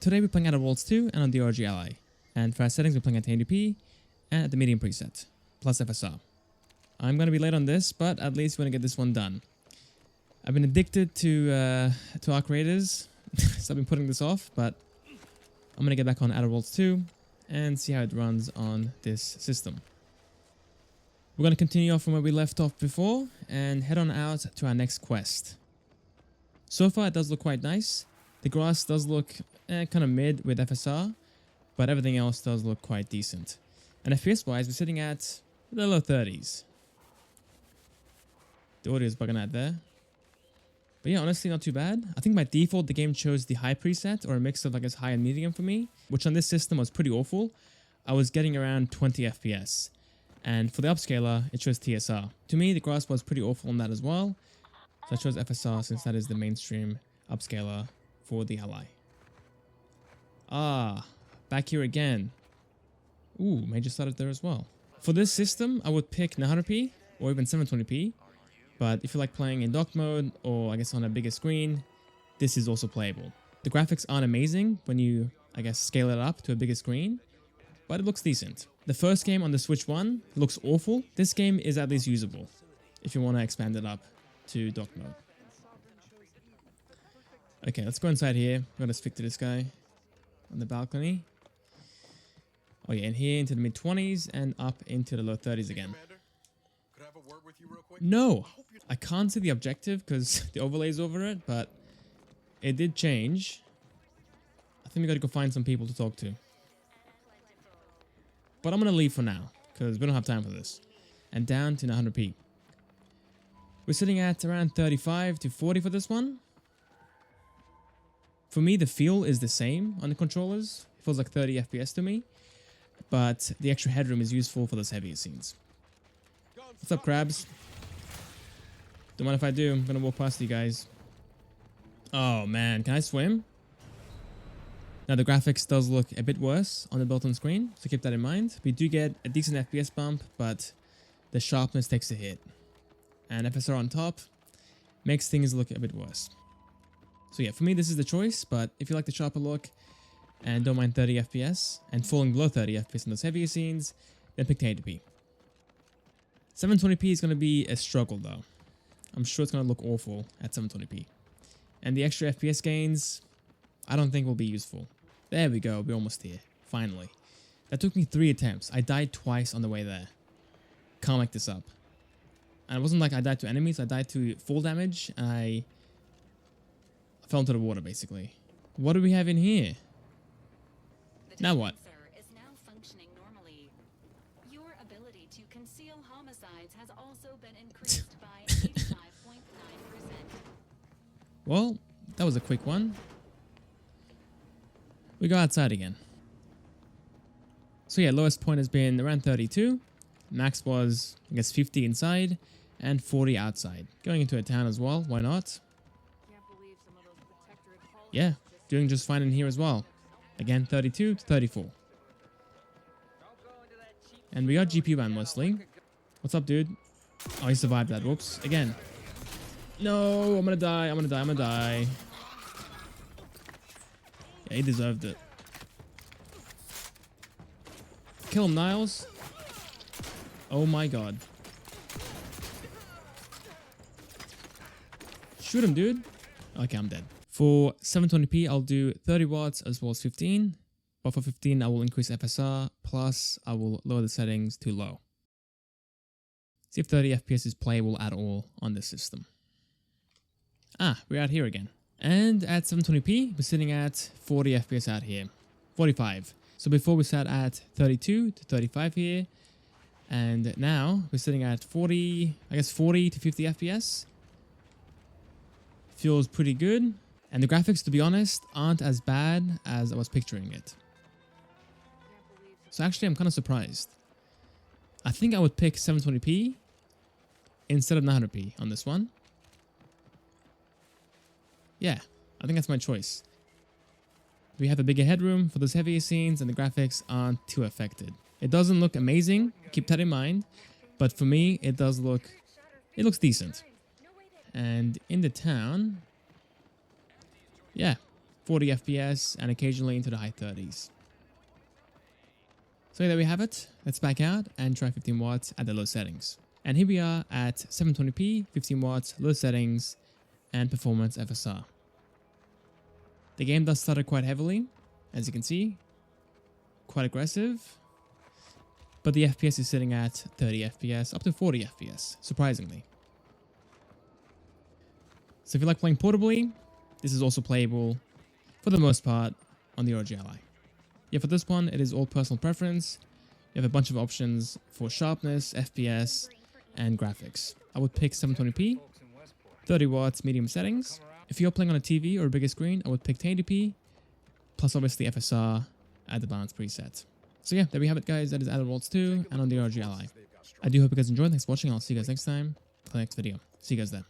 Today we're playing at Worlds 2 and on the ROG Ally. And for our settings we're playing at 1080p and at the medium preset, plus FSR. I'm going to be late on this, but at least we're going to get this one done. I've been addicted to our creators, so I've been putting this off, but I'm going to get back on Outer Worlds 2 and see how it runs on this system. We're going to continue off from where we left off before and head on out to our next quest. So far it does look quite nice. The grass does look kind of mid with FSR, but everything else does look quite decent. And FPS wise, we're sitting at the low 30s. The audio is bugging out there. But yeah, honestly not too bad. I think by default the game chose the high preset, or a mix of I guess high and medium for me, which on this system was pretty awful. I was getting around 20 FPS. And for the upscaler, it chose TSR. To me, the grass was pretty awful on that as well. So I chose FSR since that is the mainstream upscaler for the Ally. Ah, back here again. Ooh, major started there as well. For this system, I would pick 900p or even 720p. But if you like playing in dock mode or I guess on a bigger screen, this is also playable. The graphics aren't amazing when you, I guess, scale it up to a bigger screen, but it looks decent. The first game on the Switch 1 looks awful. This game is at least usable if you want to expand it up to dock mode. Okay, let's go inside here. I'm going to speak to this guy on the balcony. Oh yeah, and here into the mid-20s and up into the low 30s again. Could I have a word with you real quick? No, I can't see the objective because the overlay's over it, but it did change. I think we got to go find some people to talk to. But I'm going to leave for now because we don't have time for this. And down to 900p. We're sitting at around 35 to 40 for this one. For me, the feel is the same on the controllers. It feels like 30 FPS to me. But the extra headroom is useful for those heavier scenes. What's up, crabs? Don't mind if I do. I'm going to walk past you guys. Oh, man. Can I swim? Now, the graphics does look a bit worse on the built-in screen, so keep that in mind. We do get a decent FPS bump, but the sharpness takes a hit. And FSR on top makes things look a bit worse. So yeah, for me, this is the choice, but if you like the sharper look and don't mind 30 FPS and falling below 30 FPS in those heavier scenes, then pick 1080p. 720p is going to be a struggle though. I'm sure it's going to look awful at 720p. And the extra FPS gains, I don't think will be useful. There we go, we're almost here, finally. That took me 3 attempts. I died twice on the way there. Can't make this up. And it wasn't like I died to enemies, I died to full damage, and I fell into the water basically. What do we have in here? Now what? Is now functioning normally. Your ability to conceal homicides has also been increased by 85.9%. Well, that was a quick one. We go outside again. So yeah, lowest point has been around 32. Max was, I guess, 50 inside and 40 outside. Going into a town as well, why not? Yeah, doing just fine in here as well. Again, 32 to 34. And we got GP ban mostly. What's up, dude? Oh, he survived that. Whoops. Again. No, I'm gonna die. I'm gonna die. I'm gonna die. Yeah, he deserved it. Kill him, Niles. Oh my god. Shoot him, dude. Okay, I'm dead. For 720p, I'll do 30 watts as well as 15. But for 15, I will increase FSR, plus I will lower the settings to low. See if 30 FPS is playable at all on this system. Ah, we're out here again. And at 720p, we're sitting at 40 FPS out here. 45. So before we sat at 32 to 35 here. And now we're sitting at 40, I guess 40 to 50 FPS. Feels pretty good. And the graphics, to be honest, aren't as bad as I was picturing it. So actually, I'm kind of surprised. I think I would pick 720p instead of 900p on this one. Yeah, I think that's my choice. We have a bigger headroom for those heavier scenes and the graphics aren't too affected. It doesn't look amazing, keep that in mind. But for me, it looks decent. And in the town, yeah, 40 FPS, and occasionally into the high 30s. So there we have it. Let's back out and try 15 watts at the low settings. And here we are at 720p, 15 watts, low settings, and performance FSR. The game does stutter quite heavily, as you can see. Quite aggressive. But the FPS is sitting at 30 FPS, up to 40 FPS, surprisingly. So if you like playing portably, this is also playable, for the most part, on the ROG Ally. Yeah, for this one, it is all personal preference. You have a bunch of options for sharpness, FPS, and graphics. I would pick 720p, 30 watts medium settings. If you're playing on a TV or a bigger screen, I would pick 1080p, plus obviously FSR at the balance preset. So yeah, there we have it guys, that is Adder Worlds 2 and on the ROG Ally. I do hope you guys enjoyed, thanks for watching, I'll see you guys next time for the next video. See you guys then.